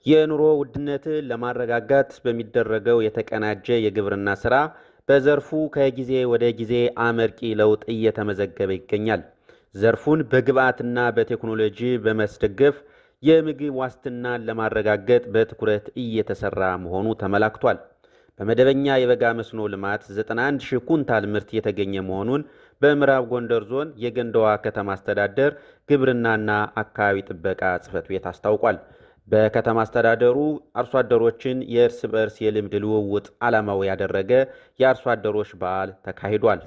የኑሮ ውድነትን ለማረጋጋት በሚደረገው የተቀናጀ የግብርና ስራ በዘርፉ ከጊዜ ወደ ጊዜ አመርቂ ለውጥ እየተመዘገበ ይገኛል። ዘርፉን በግብዓትና በቴክኖሎጂ በማስደገፍ የምግብ ዋስትናን ለማረጋገጥ በትኩረት እየተሰራ መሆኑ ተመላክቷል። በመደበኛ የበጋ መስኖ ልማት 91,000 ኩንታል ምርት የተገኘ መሆኑን በምዕራብ ጎንደር ዞን የገንዳዋ ከተማ አስተዳደር ግብርናና አካባቢ ጥበቃ ጽሕፈት ቤት አስታውቋል። በከተማ አስተዳደሩ አርሶ አደሮችን የእርስ በርስ የልምድ ልውውጥ ዓላማው ያደረገ የአርሶ አደሮች በዓል ተካሂዷል።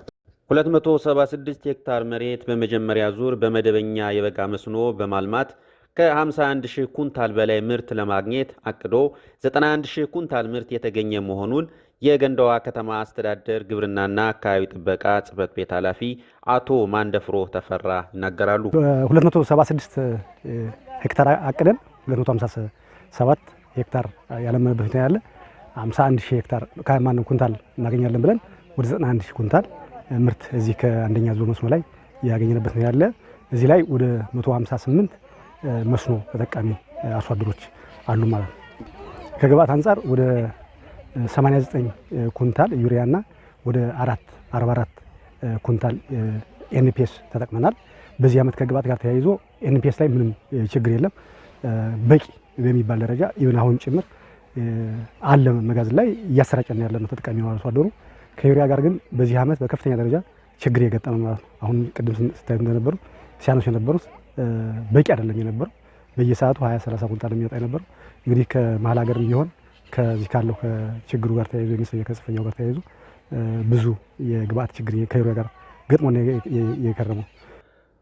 276 ሄክታር መሬት በመጀመሪያ ዙር በመደበኛ የበጋ መስኖ በማልማት ከ51,000 ኩንታል በላይ ምርት ለማግኘት አቅዶ 91,000 ኩንታል ምርት የተገኘ መሆኑን የገንዳዋ ከተማ አስተዳደር ግብርናና አካባቢ ጥበቃ ጽሕፈት ቤት ኃላፊ አቶ ማንደፍሮ ተፈራ ይናገራሉ። 276 ሄክታር አቅደን 257 ሄክታር ያለመበት ነው ያለ 51,000 ሄክታር ከማንም ኩንታል እናገኛለን ብለን ወደ 91,000 ኩንታል ምርት እዚህ ከአንደኛ ዙር መስኖ ላይ ያገኘንበት ነው ያለ። እዚህ ላይ ወደ 158 መስኖ ተጠቃሚ አርሶ አደሮች አሉ ማለት ነው። ከግብዓት አንፃር ወደ 89 ኩንታል ዩሪያና ወደ 44 ኩንታል ኤንፒኤስ ተጠቅመናል። በዚህ ዓመት ከግብዓት ጋር ተያይዞ ኤንፒኤስ ላይ ምንም ችግር የለም። በቂ በሚባል ደረጃ ይሁን አሁን ጭምር አለ መጋዘን ላይ እያሰራጨን ያለ ነው ተጠቃሚ ነው አርሶ አደሩ። ከዩሪያ ጋር ግን በዚህ ዓመት በከፍተኛ ደረጃ ችግር የገጠመ ማለት ነው። አሁን ቅድም ስታዩ እንደነበሩ ሲያነሱ የነበሩት በቂ አይደለም የነበረው በየሰዓቱ 20-30 ኩንታል የሚወጣ የነበረው እንግዲህ ከመሀል ሀገርም ቢሆን ከዚህ ካለው ከችግሩ ጋር ተያይዞ የሚሰየው ከጽፈኛው ጋር ተያይዞ ብዙ የግብዓት ችግር ከዩሪያ ጋር ገጥሞ የከረመው።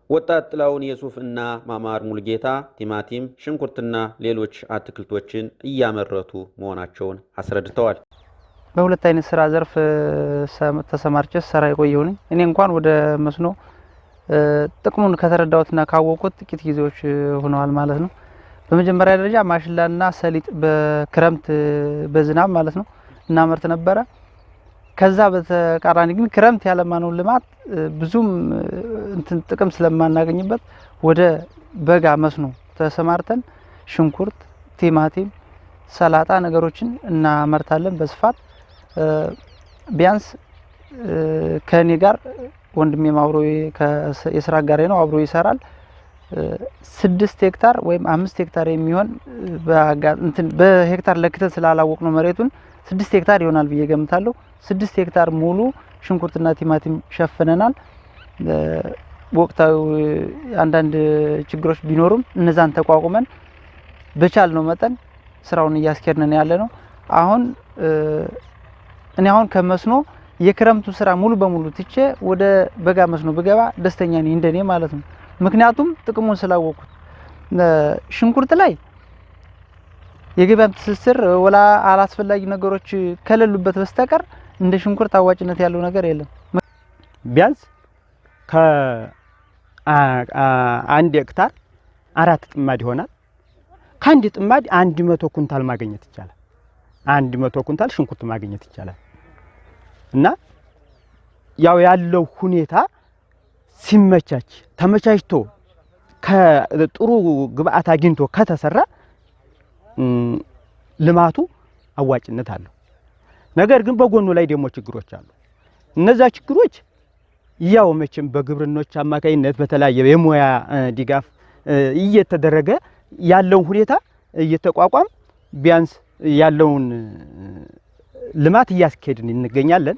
ወጣት ጥላውን የሱፍ እና ማማር ሙልጌታ ቲማቲም፣ ሽንኩርትና ሌሎች አትክልቶችን እያመረቱ መሆናቸውን አስረድተዋል። በሁለት አይነት ስራ ዘርፍ ተሰማርቼ ሰራ የቆየው ነኝ። እኔ እንኳን ወደ መስኖ ጥቅሙን ከተረዳሁትና ካወቁት ጥቂት ጊዜዎች ሆነዋል ማለት ነው። በመጀመሪያ ደረጃ ማሽላና ሰሊጥ በክረምት በዝናብ ማለት ነው እናመርት ነበረ። ከዛ በተቃራኒ ግን ክረምት ያለማነው ልማት ብዙም ጥቅም ስለማናገኝበት ወደ በጋ መስኖ ተሰማርተን ሽንኩርት፣ ቲማቲም፣ ሰላጣ ነገሮችን እናመርታለን በስፋት። ቢያንስ ከኔ ጋር ወንድሜም አብሮ የስራ ጋር ነው አብሮ ይሰራል። 6 ሄክታር ወይም 5 ሄክታር የሚሆን በሄክታር ለክተን ስላላወቅ ነው መሬቱን 6 ሄክታር ይሆናል ብዬ ገምታለሁ። 6 ሄክታር ሙሉ ሽንኩርትና ቲማቲም ሸፍነናል። ወቅታዊ አንዳንድ ችግሮች ቢኖሩም እነዛን ተቋቁመን በቻልነው መጠን ስራውን እያስኬድን ያለ ነው። እኔ አሁን ከመስኖ የክረምቱ ስራ ሙሉ በሙሉ ትቼ ወደ በጋ መስኖ ብገባ ደስተኛ ነኝ እንደኔ ማለት ነው። ምክንያቱም ጥቅሙን ስላወቁት። ሽንኩርት ላይ የገበያ ትስስር ወላ አላስፈላጊ ነገሮች ከሌሉበት በስተቀር እንደ ሽንኩርት አዋጭነት ያለው ነገር የለም። ቢያንስ ከአንድ ሄክታር 4 ጥማድ ይሆናል። ከአንድ ጥማድ 100 ኩንታል ማግኘት ይቻላል። 100 ኩንታል ሽንኩርት ማግኘት ይቻላል። እና ያው ያለው ሁኔታ ሲመቻች ተመቻችቶ ከጥሩ ግብዓት አግኝቶ ከተሰራ ልማቱ አዋጭነት አለው። ነገር ግን በጎኑ ላይ ደግሞ ችግሮች አሉ። እነዛ ችግሮች ያው መቼም በግብርኖች አማካይነት በተለያየ የሙያ ድጋፍ እየተደረገ ያለው ሁኔታ እየተቋቋም ቢያንስ ያለውን ልማት እያስኬድን እንገኛለን።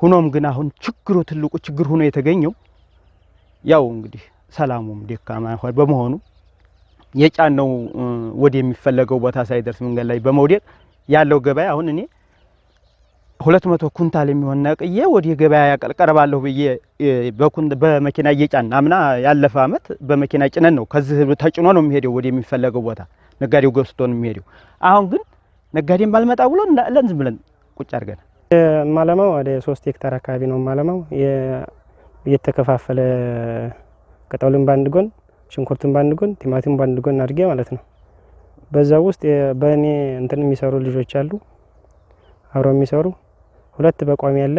ሆኖም ግን አሁን ችግሩ ትልቁ ችግር ሆኖ የተገኘው ያው እንግዲህ ሰላሙም ደካማ በመሆኑ የጫነው ወደ የሚፈለገው ቦታ ሳይደርስ መንገድ ላይ በመውደቅ ያለው ገበያ አሁን እኔ 200 ኩንታል የሚሆን ነቅዬ ወደ ገበያ ያቀርባለሁ ብዬ በመኪና እየጫን አምና ያለፈ አመት በመኪና ጭነን ነው ከዚህ ተጭኖ ነው የሚሄደው ወደ የሚፈለገው ቦታ ነጋዴው ገዝቶ ነው የሚሄደው። አሁን ግን ነጋዴም ባልመጣ ብሎ ለንዝ ብለን ቁጭ አድርገን ማለማው ወደ 3 ሄክታር አካባቢ ነው ማለማው የተከፋፈለ ቅጠሉን ባንድ ጎን ሽንኩርቱን ባንድ ጎን ቲማቲም ባንድ ጎን አድርጌ ማለት ነው። በዛው ውስጥ በእኔ የሚሰሩ ልጆች አሉ አብረው የሚሰሩ 2 በቋሚ ያለ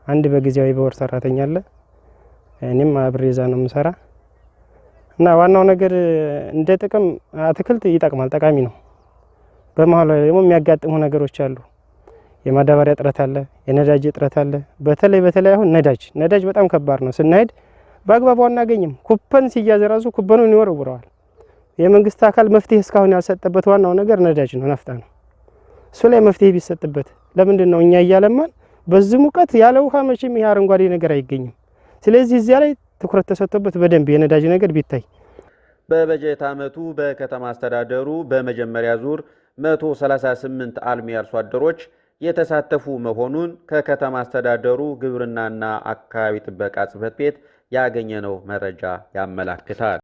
1 በጊዜያዊ በወር ሰራተኛ አለ። እኔም አብሬዛ ነው የምሰራ እና ዋናው ነገር እንደ ጥቅም አትክልት ይጠቅማል፣ ጠቃሚ ነው። በመሀል ላይ ደግሞ የሚያጋጥሙ ነገሮች አሉ። የማዳበሪያ እጥረት አለ፣ የነዳጅ እጥረት አለ። በተለይ አሁን ነዳጅ በጣም ከባድ ነው። ስናሄድ በአግባቡ አናገኝም። ኩፐን ሲያዝ ራሱ ኩፐኑን ይወረውረዋል። የመንግስት አካል መፍትሄ እስካሁን ያልሰጠበት ዋናው ነገር ነዳጅ ነው፣ ናፍጣ ነው። እሱ ላይ መፍትሄ ቢሰጥበት። ለምንድን ነው እኛ እያለማን በዚህ ሙቀት ያለ ውሃ መቼም ይሄ አረንጓዴ ነገር አይገኝም። ስለዚህ እዚያ ላይ ትኩረት ተሰጥቶበት በደንብ የነዳጅ ነገር ቢታይ። በበጀት ዓመቱ በከተማ አስተዳደሩ በመጀመሪያ ዙር 138 አልሚ አርሶ አደሮች የተሳተፉ መሆኑን ከከተማ አስተዳደሩ ግብርናና አካባቢ ጥበቃ ጽሕፈት ቤት ያገኘነው መረጃ ያመላክታል።